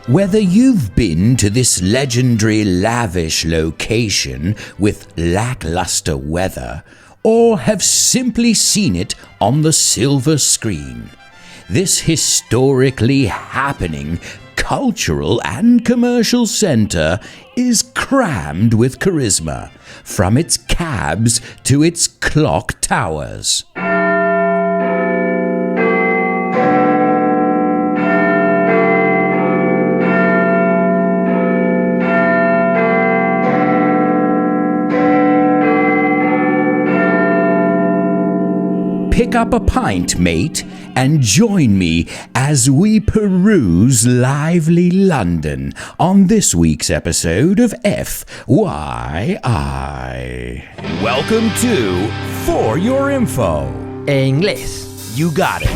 Whether you've been to this legendary lavish location with lackluster weather, or have simply seen it on the silver screen, this historically happening cultural and commercial center is crammed with charisma, from its cabs to its clock towers. Pick up a pint, mate, and join me as we peruse lively London on this week's episode of FYI. Welcome to For Your Info. En inglés. You got it.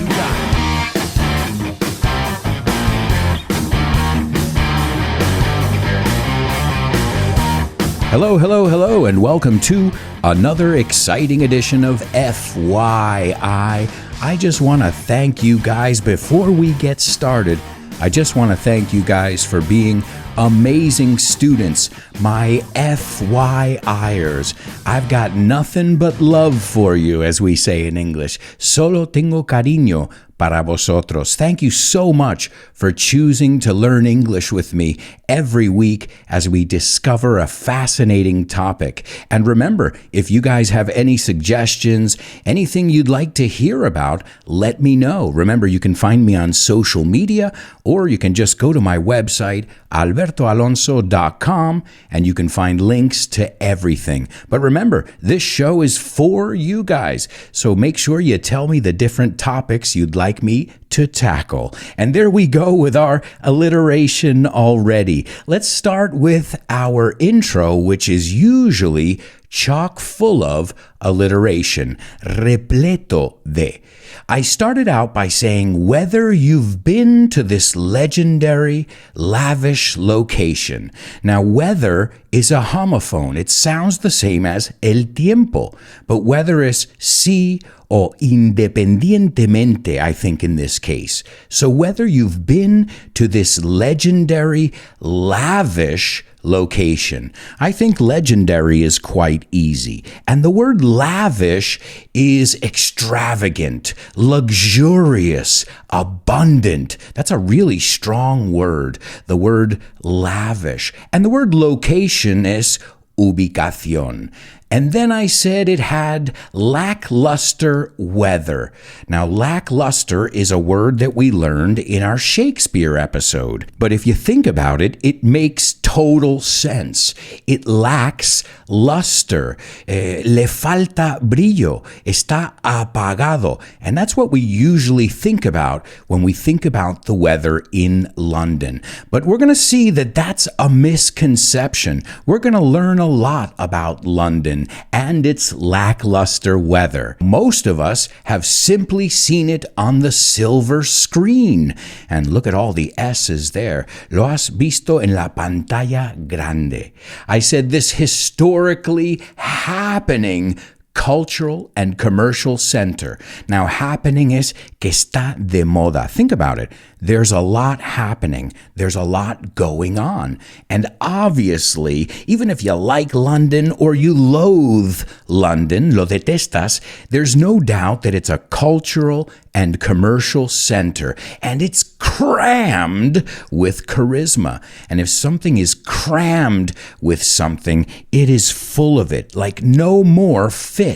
Hello, and welcome to another exciting edition of FYI. I just want to thank you guys before we get started. I just want to thank you guys for being amazing students, my FYIers. I've got nothing but love for you, as we say in English. Solo tengo cariño para vosotros. Thank you so much for choosing to learn English with me every week as we discover a fascinating topic. And remember, if you guys have any suggestions, anything you'd like to hear about, let me know. Remember, you can find me on social media, or you can just go to my website, albertoalonso.com, and you can find links to everything. But remember, this show is for you guys, so make sure you tell me the different topics you'd like me to tackle. And there we go with our alliteration already. Let's start with our intro, which is usually chock full of alliteration, repleto de. I started out by saying whether you've been to this legendary, lavish location. Now, whether is a homophone. It sounds the same as el tiempo, but whether is si or independientemente, I think, in this case. So whether you've been to this legendary, lavish location. I think legendary is quite easy. And the word lavish is extravagant, luxurious, abundant. That's a really strong word, the word lavish. And the word location is ubicación. And then I said it had lackluster weather. Now, lackluster is a word that we learned in our Shakespeare episode. But if you think about it, it makes total sense. It lacks luster. Le falta brillo. Está apagado. And that's what we usually think about when we think about the weather in London. But we're going to see that that's a misconception. We're going to learn a lot about London and its lackluster weather. Most of us have simply seen it on the silver screen. And look at all the S's there. Lo has visto en la pantalla grande. I said this historically happening cultural and commercial center. Now, happening is que está de moda. Think about it. There's a lot happening. There's a lot going on. And obviously, even if you like London or you loathe London, lo detestas, there's no doubt that it's a cultural and commercial center. And it's crammed with charisma. And if something is crammed with something, it is full of it, like no more fits.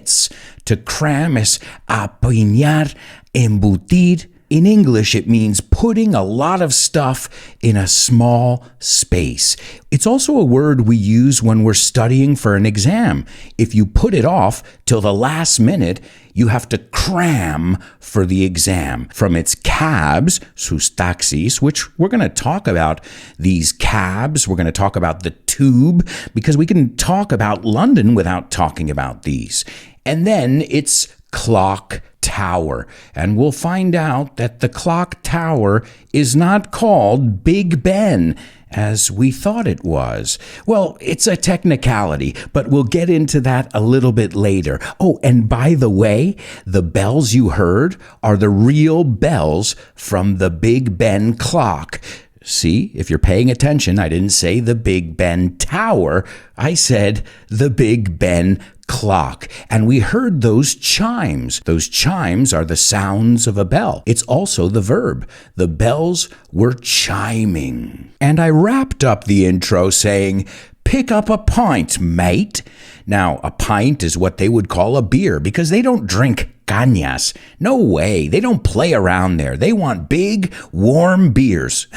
To cram is apiñar, embutir. In English, it means putting a lot of stuff in a small space. It's also a word we use when we're studying for an exam. If you put it off till the last minute, you have to cram for the exam. From its cabs, sus taxis, which we're going to talk about these cabs. We're going to talk about the tube, because we can talk about London without talking about these. And then it's clock tower. And we'll find out that the clock tower is not called Big Ben, as we thought it was. Well, it's a technicality, but we'll get into that a little bit later. Oh, and by the way, the bells you heard are the real bells from the Big Ben clock. See, if you're paying attention, I didn't say the Big Ben Tower. I said the Big Ben clock. And we heard those chimes. Those chimes are the sounds of a bell. It's also the verb. The bells were chiming. And I wrapped up the intro saying, "Pick up a pint, mate." Now, a pint is what they would call a beer because they don't drink cañas. No way. They don't play around there. They want big, warm beers.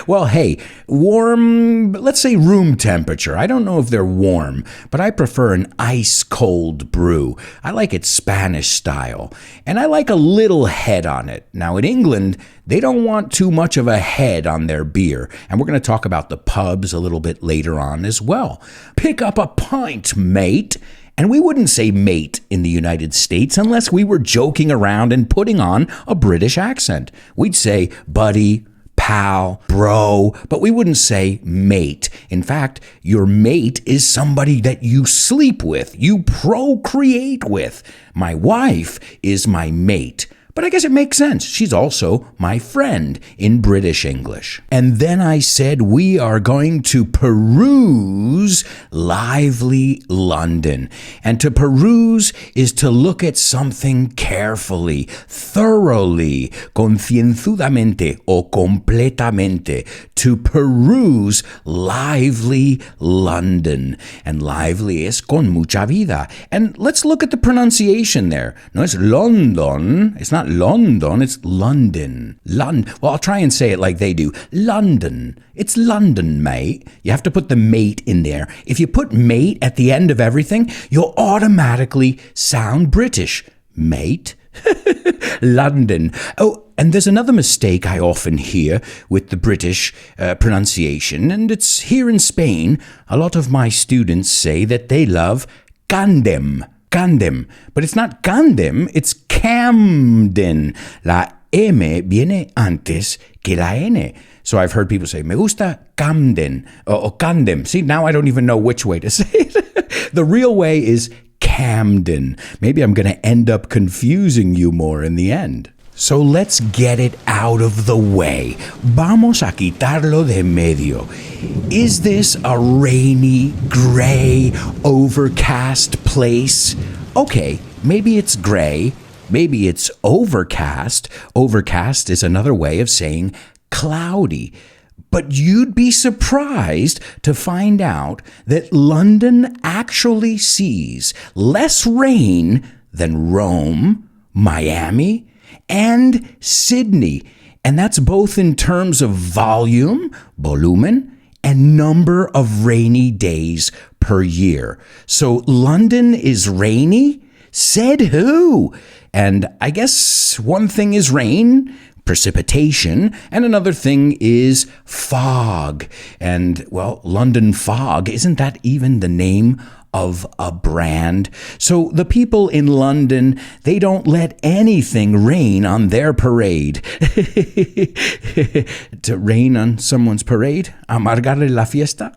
Well, hey, warm, let's say room temperature. I don't know if they're warm, but I prefer an ice-cold brew. I like it Spanish style, and I like a little head on it. Now, in England, they don't want too much of a head on their beer, and we're going to talk about the pubs a little bit later on as well. Pick up a pint, mate. And we wouldn't say mate in the United States unless we were joking around and putting on a British accent. We'd say buddy, pal, bro, but we wouldn't say mate. In fact, your mate is somebody that you sleep with, you procreate with. My wife is my mate. But I guess it makes sense. She's also my friend in British English. And then I said we are going to peruse lively London. And to peruse is to look at something carefully, thoroughly, concienzudamente o completamente. To peruse lively London. And lively es con mucha vida. And let's look at the pronunciation there. No, it's London. It's not London, it's London. Well, I'll try and say it like they do. London. It's London, mate. You have to put the mate in there. If you put mate at the end of everything, you'll automatically sound British. Mate. London. Oh, and there's another mistake I often hear with the British pronunciation, and it's here in Spain. A lot of my students say that they love Camden. Camden. But it's not Camden, it's Camden. La M viene antes que la N. So I've heard people say, me gusta Camden, or Camden. See, now I don't even know which way to say it. The real way is Camden. Maybe I'm going to end up confusing you more in the end. So let's get it out of the way. Vamos a quitarlo de medio. Is this a rainy, gray, overcast place? Okay, maybe it's gray. Maybe it's overcast. Overcast is another way of saying cloudy. But you'd be surprised to find out that London actually sees less rain than Rome, Miami, and Sydney. And that's both in terms of volume, volumen, and number of rainy days per year. So London is rainy? Said who? And I guess one thing is rain, precipitation, and another thing is fog. And, well, London Fog, isn't that even the name of a brand? So the people in London, they don't let anything rain on their parade. To rain on someone's parade? Amargarle la fiesta?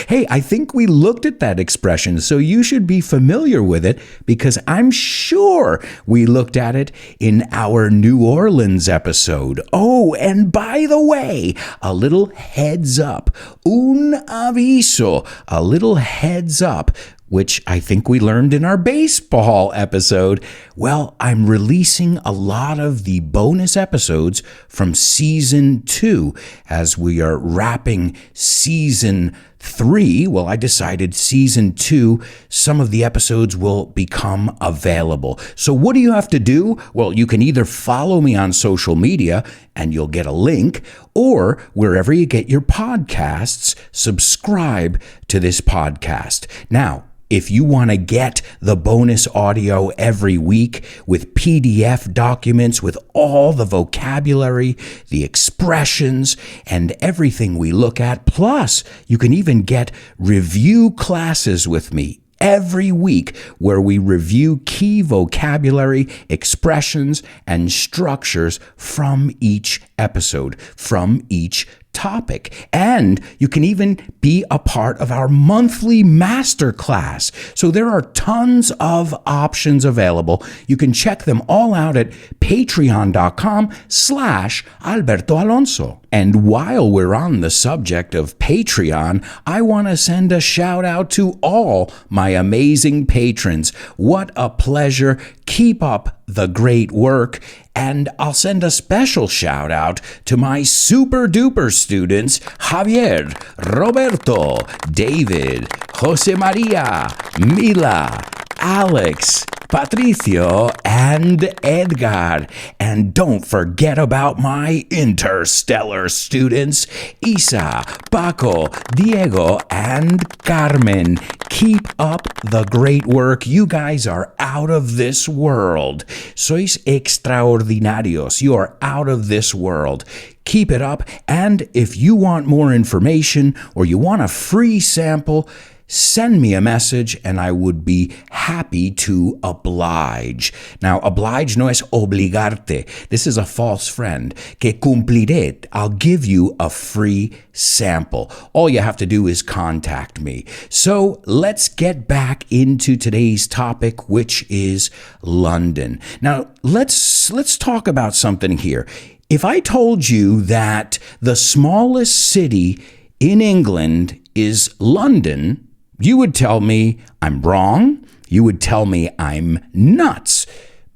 Hey, I think we looked at that expression, so you should be familiar with it because I'm sure we looked at it in our New Orleans episode. Oh, and by the way, a little heads up. Un aviso. A little heads up, which I think we learned in our baseball episode. Well, I'm releasing a lot of the bonus episodes from Season 2 as we are wrapping Season 3. Well, I decided Season 2, some of the episodes will become available. So what do you have to do? Well, you can either follow me on social media and you'll get a link, or wherever you get your podcasts, subscribe to this podcast. Now, if you want to get the bonus audio every week with PDF documents with all the vocabulary, the expressions, and everything we look at, plus you can even get review classes with me every week where we review key vocabulary, expressions, and structures from each episode from each topic. And you can even be a part of our monthly masterclass. So there are tons of options available. You can check them all out at patreon.com/Alberto Alonso. And while we're on the subject of Patreon, I want to send a shout out to all my amazing patrons. What a pleasure. Keep up the great work. And I'll send a special shout out to my super duper students, Javier, Roberto, David, Jose Maria, Mila, Alex, Patricio, and Edgar. And don't forget about my interstellar students, Isa, Paco, Diego, and Carmen. Keep up the great work. You guys are out of this world. Sois extraordinarios. You are out of this world. Keep it up. And if you want more information or you want a free sample, send me a message and I would be happy to oblige. Now, oblige no es obligarte. This is a false friend. Que cumpliré. I'll give you a free sample. All you have to do is contact me. So let's get back into today's topic, which is London. Now, let's talk about something here. If I told you that the smallest city in England is London, you would tell me I'm wrong. You would tell me I'm nuts.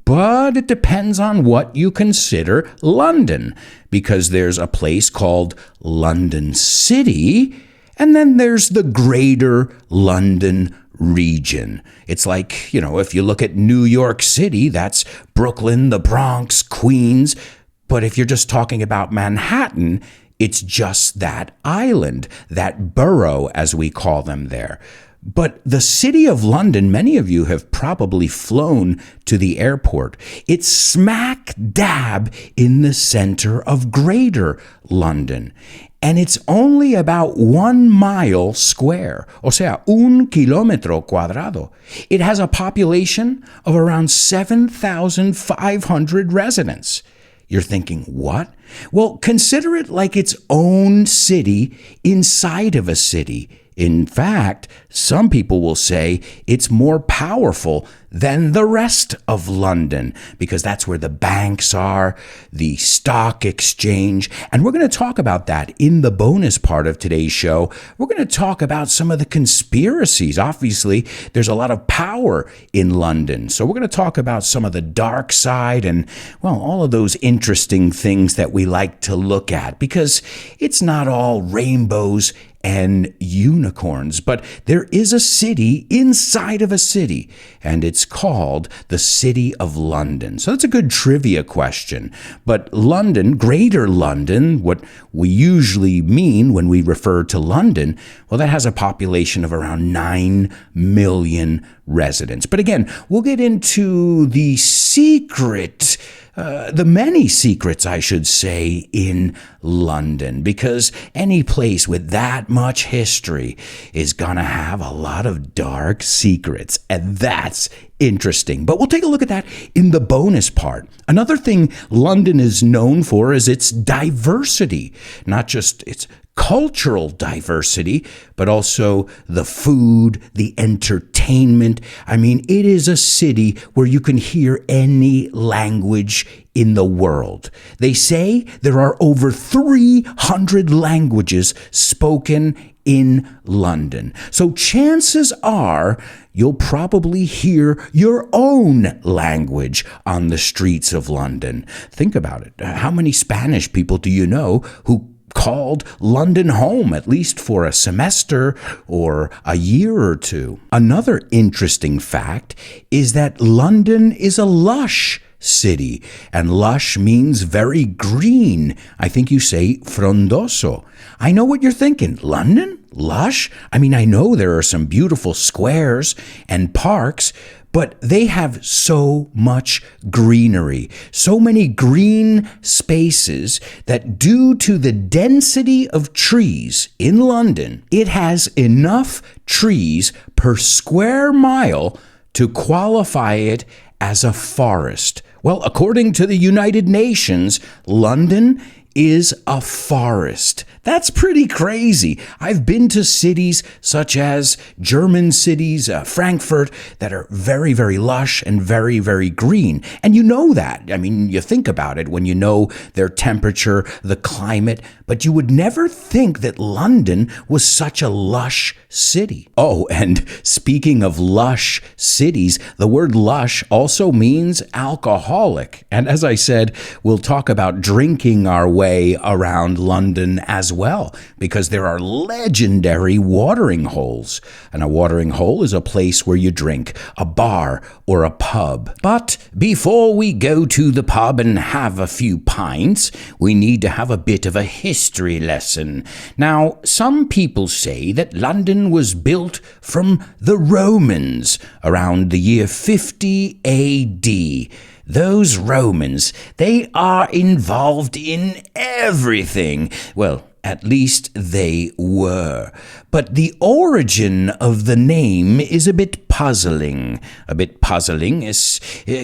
But it depends on what you consider London, because there's a place called London City, and then there's the greater London region. It's like, if you look at New York City, that's Brooklyn, the Bronx, Queens. But if you're just talking about Manhattan, it's just that island, that borough, as we call them there. But the city of London, many of you have probably flown to the airport. It's smack dab in the center of Greater London. And it's only about 1 mile square, o sea, 1 kilómetro cuadrado. It has a population of around 7,500 residents. You're thinking, what? Well, consider it like its own city inside of a city. In fact, some people will say it's more powerful than the rest of London because that's where the banks are, the stock exchange. And we're going to talk about that in the bonus part of today's show. We're going to talk about some of the conspiracies. Obviously, there's a lot of power in London. So we're going to talk about some of the dark side and, all of those interesting things that we like to look at because it's not all rainbows and unicorns, but there is a city inside of a city, and it's called the City of London. So that's a good trivia question. But London, Greater London, what we usually mean when we refer to London, that has a population of around 9 million residents. But again, we'll get into the many secrets, I should say, in London, because any place with that much history is gonna have a lot of dark secrets, and that's interesting. But we'll take a look at that in the bonus part. Another thing London is known for is its diversity, not just its cultural diversity, but also the food, the entertainment. It is a city where you can hear any language in the world. They say there are over 300 languages spoken in London. So chances are you'll probably hear your own language on the streets of London. Think about it. How many Spanish people do you know who called London home, at least for a semester or a year or two? Another interesting fact is that London is a lush city, and lush means very green. I think you say frondoso. I know what you're thinking. London? Lush? I know there are some beautiful squares and parks, but they have so much greenery, so many green spaces that due to the density of trees in London, it has enough trees per square mile to qualify it as a forest. Well, according to the United Nations, London is a forest. That's pretty crazy. I've been to cities such as German cities, Frankfurt, that are very, very lush and very, very green. And you know that. I mean, you think about it when you know their temperature, the climate, but you would never think that London was such a lush city. Oh, and speaking of lush cities, the word lush also means alcoholic. And as I said, we'll talk about drinking our way around London as well, because there are legendary watering holes. And a watering hole is a place where you drink, a bar or a pub. But before we go to the pub and have a few pints, we need to have a bit of a history lesson. Now, some people say that London was built from the Romans around the year 50 AD. Those Romans, they are involved in everything. Well, at least they were. But the origin of the name is a bit puzzling. A bit puzzling is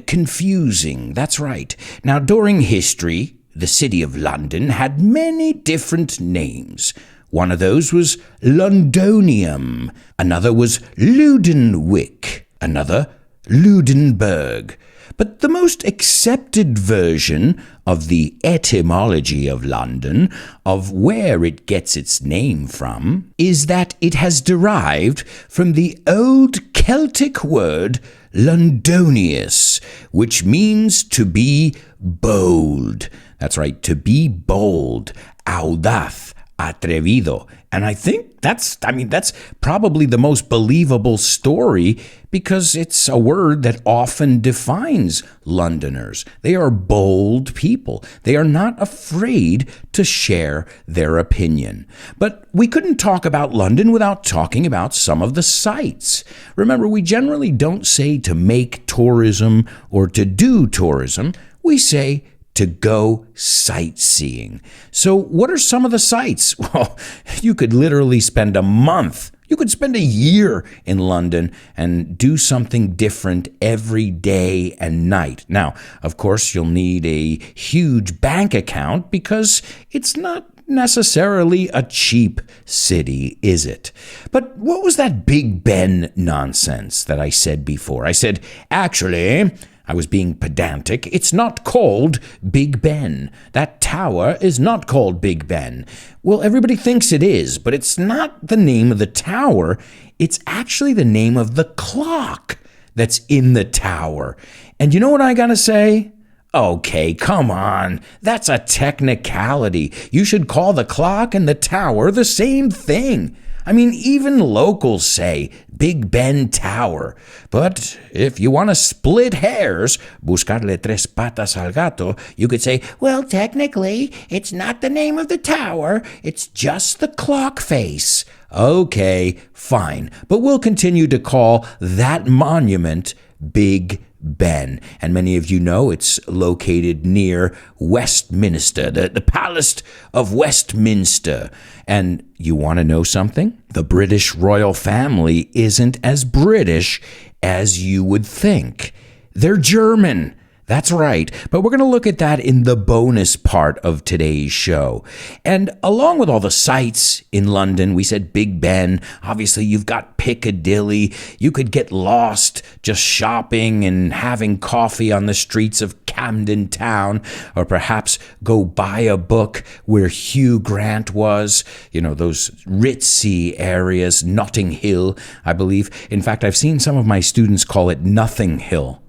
confusing. That's right. Now, during history, the city of London had many different names. One of those was Londonium. Another was Ludenwick. Another, Ludenberg. But the most accepted version of the etymology of London, of where it gets its name from, is that it has derived from the old Celtic word Londonius, which means to be bold. That's right, to be bold, audaz, atrevido. And I think that's probably the most believable story, because it's a word that often defines Londoners. They are bold people. They are not afraid to share their opinion. But we couldn't talk about London without talking about some of the sights. Remember, we generally don't say to make tourism or to do tourism. We say to go sightseeing. So what are some of the sights? Well, you could literally spend a month. You could spend a year in London and do something different every day and night. Now, of course, you'll need a huge bank account, because it's not necessarily a cheap city, is it? But what was that Big Ben nonsense that I said before? I said, actually, I was being pedantic. It's not called Big Ben. That tower is not called Big Ben. Well, everybody thinks it is, but it's not the name of the tower. It's actually the name of the clock that's in the tower. And you know what I gotta say? Okay, come on. That's a technicality. You should call the clock and the tower the same thing. I mean, even locals say Big Ben Tower. But if you want to split hairs, buscarle tres patas al gato, you could say, well, technically, it's not the name of the tower. It's just the clock face. Okay, fine. But we'll continue to call that monument Big Ben. And many of you know it's located near Westminster, the Palace of Westminster. And you want to know something? The British royal family isn't as British as you would think. They're German. That's right, but we're going to look at that in the bonus part of today's show. And along with all the sights in London, we said Big Ben, obviously you've got Piccadilly, you could get lost just shopping and having coffee on the streets of Camden Town, or perhaps go buy a book where Hugh Grant was, you know, those ritzy areas, Notting Hill, I believe. In fact, I've seen some of my students call it Nothing Hill.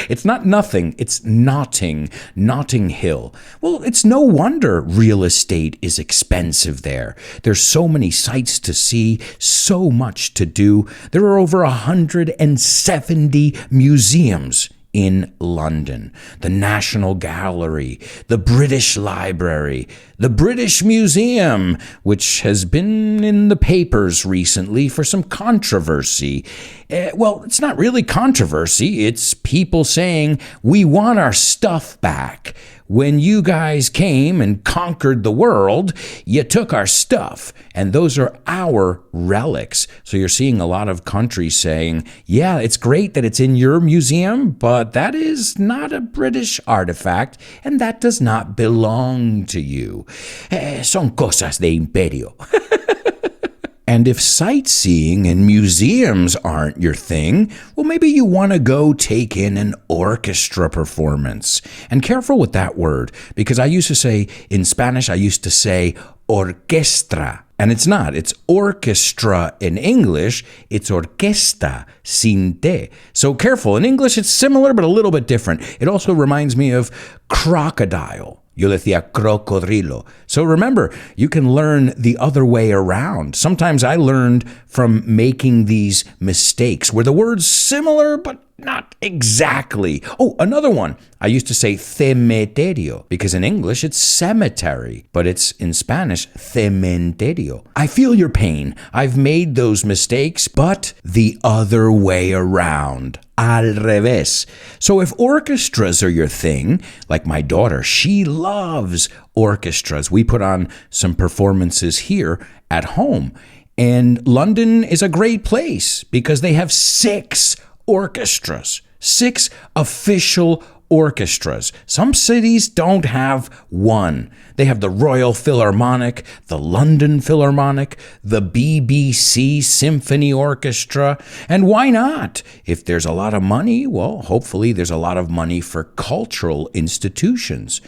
It's not nothing, it's Notting Hill. Well, it's no wonder real estate is expensive there. There's so many sights to see, so much to do. There are over 170 museums in London. The National Gallery, the British Library, the British Museum, which has been in the papers recently for some controversy. Well, it's not really controversy. It's people saying, we want our stuff back. When you guys came and conquered the world, you took our stuff, and those are our relics. So you're seeing a lot of countries saying, yeah, it's great that it's in your museum, but that is not a British artifact, and that does not belong to you. Son cosas de imperio. And if sightseeing and museums aren't your thing, well, maybe you want to go take in an orchestra performance. And careful with that word, because I used to say, in Spanish, I used to say orquestra. And it's not. It's orchestra in English. It's orquesta, sin te. So careful. In English, it's similar, but a little bit different. It also reminds me of crocodile. Yo decía crocodrilo. So remember, you can learn the other way around. Sometimes I learned from making these mistakes where the word's similar, but not exactly. Oh, another one. I used to say cementerio because in English it's cemetery, but it's in Spanish cementerio. I feel your pain. I've made those mistakes, but the other way around. Al revés. So if orchestras are your thing, like my daughter, she loves orchestras. We put on some performances here at home. And London is a great place because they have 6 orchestras, 6 official orchestras. Some cities don't have one. They have the Royal Philharmonic, the London Philharmonic, the BBC Symphony Orchestra. And why not? If there's a lot of money, well, hopefully there's a lot of money for cultural institutions.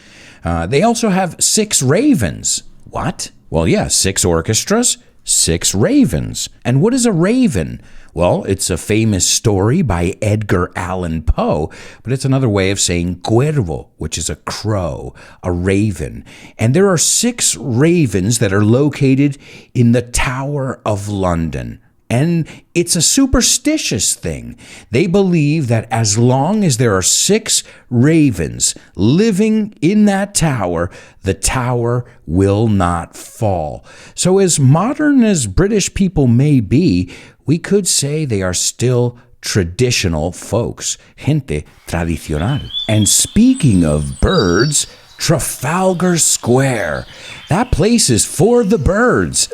They also have 6 ravens. What? Well, yeah, 6 orchestras, 6 ravens. And what is a raven? Well, it's a famous story by Edgar Allan Poe, but it's another way of saying cuervo, which is a crow, a raven. And there are 6 ravens that are located in the Tower of London. And it's a superstitious thing. They believe that as long as there are 6 ravens living in that tower, the tower will not fall. So as modern as British people may be, we could say they are still traditional folks, gente tradicional. And speaking of birds, Trafalgar Square. That place is for the birds.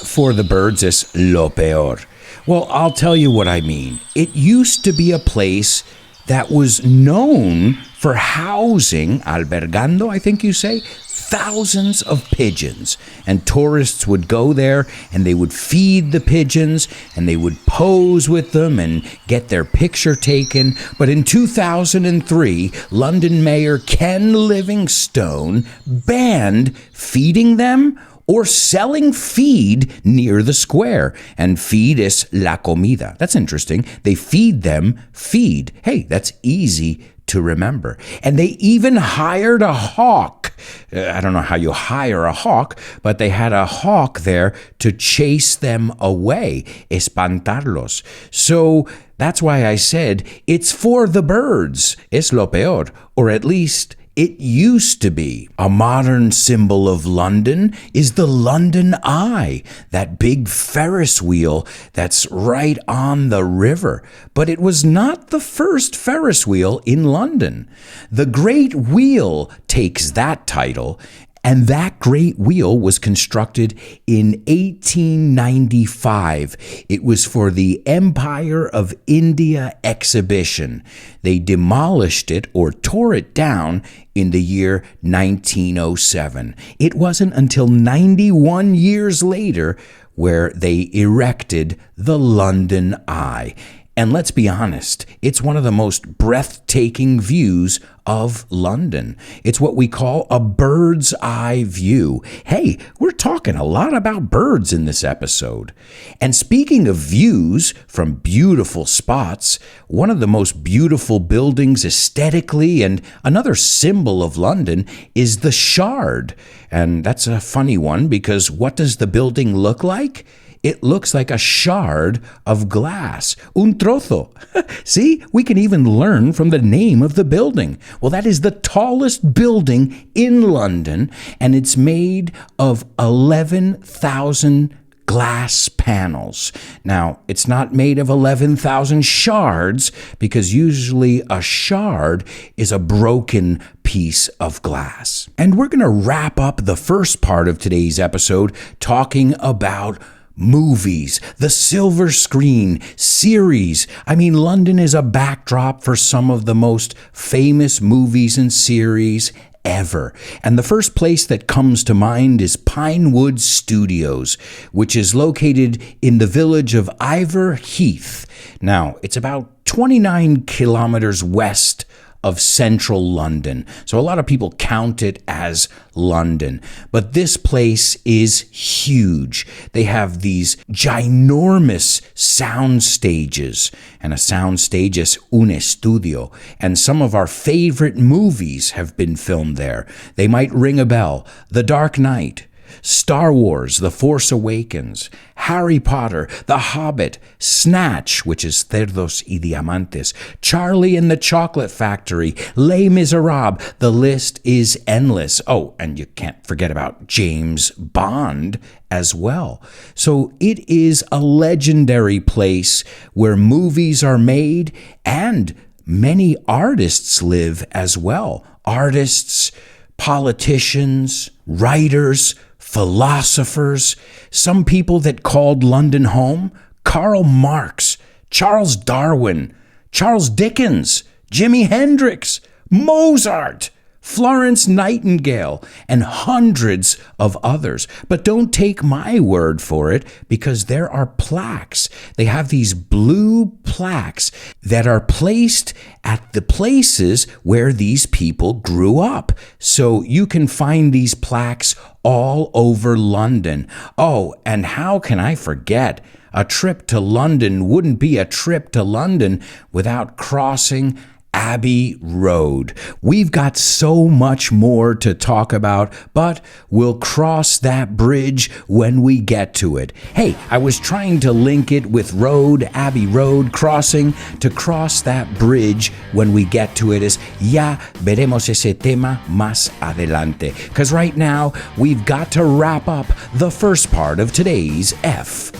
For the birds es lo peor. Well, I'll tell you what I mean. It used to be a place that was known for housing, albergando, I think you say, thousands of pigeons. And tourists would go there and they would feed the pigeons and they would pose with them and get their picture taken. But in 2003, London Mayor Ken Livingstone banned feeding them or selling feed near the square. And feed is la comida. That's interesting. They feed them feed. Hey, that's easy to remember. And they even hired a hawk. I don't know how you hire a hawk, but they had a hawk there to chase them away, espantarlos. So that's why I said it's for the birds. Es lo peor, or at least it used to be. A modern symbol of London is the London Eye, that big Ferris wheel that's right on the river. But it was not the first Ferris wheel in London. The Great Wheel takes that title, and that great wheel was constructed in 1895. It was for the Empire of India exhibition. They demolished it or tore it down in the year 1907. It wasn't until 91 years later where they erected the London Eye. And let's be honest, it's one of the most breathtaking views of London. It's what we call a bird's eye view. Hey, we're talking a lot about birds in this episode. And speaking of views from beautiful spots, one of the most beautiful buildings aesthetically and another symbol of London is the Shard. And that's a funny one because what does the building look like? It looks like a shard of glass. Un trozo. See, we can even learn from the name of the building. Well, that is the tallest building in London, and it's made of 11,000 glass panels. Now, it's not made of 11,000 shards because usually a shard is a broken piece of glass. And we're going to wrap up the first part of today's episode talking about movies, the silver screen, series. I mean, London is a backdrop for some of the most famous movies and series ever. And the first place that comes to mind is Pinewood Studios, which is located in the village of Ivor Heath. Now, it's about 29 kilometers west of central London. So a lot of people count it as London. But this place is huge. They have these ginormous sound stages. And a sound stage is un estudio. And some of our favorite movies have been filmed there. They might ring a bell. The Dark Knight, Star Wars, The Force Awakens, Harry Potter, The Hobbit, Snatch, which is Cerdos y Diamantes, Charlie and the Chocolate Factory, Les Miserables. The list is endless. Oh, and you can't forget about James Bond as well. So it is a legendary place where movies are made and many artists live as well. Artists, politicians, writers, philosophers, some people that called London home: Karl Marx, Charles Darwin, Charles Dickens, Jimi Hendrix, Mozart, Florence Nightingale, and hundreds of others. But don't take my word for it, because there are plaques. They have these blue plaques that are placed at the places where these people grew up. So you can find these plaques all over London. Oh, and how can I forget? A trip to London wouldn't be a trip to London without crossing Abbey Road. We've got so much more to talk about, but we'll cross that bridge when we get to it. Hey, I was trying to link it with road, Abbey Road crossing. To cross that bridge when we get to it is ya veremos ese tema más adelante. Because right now, we've got to wrap up the first part of today's FYI.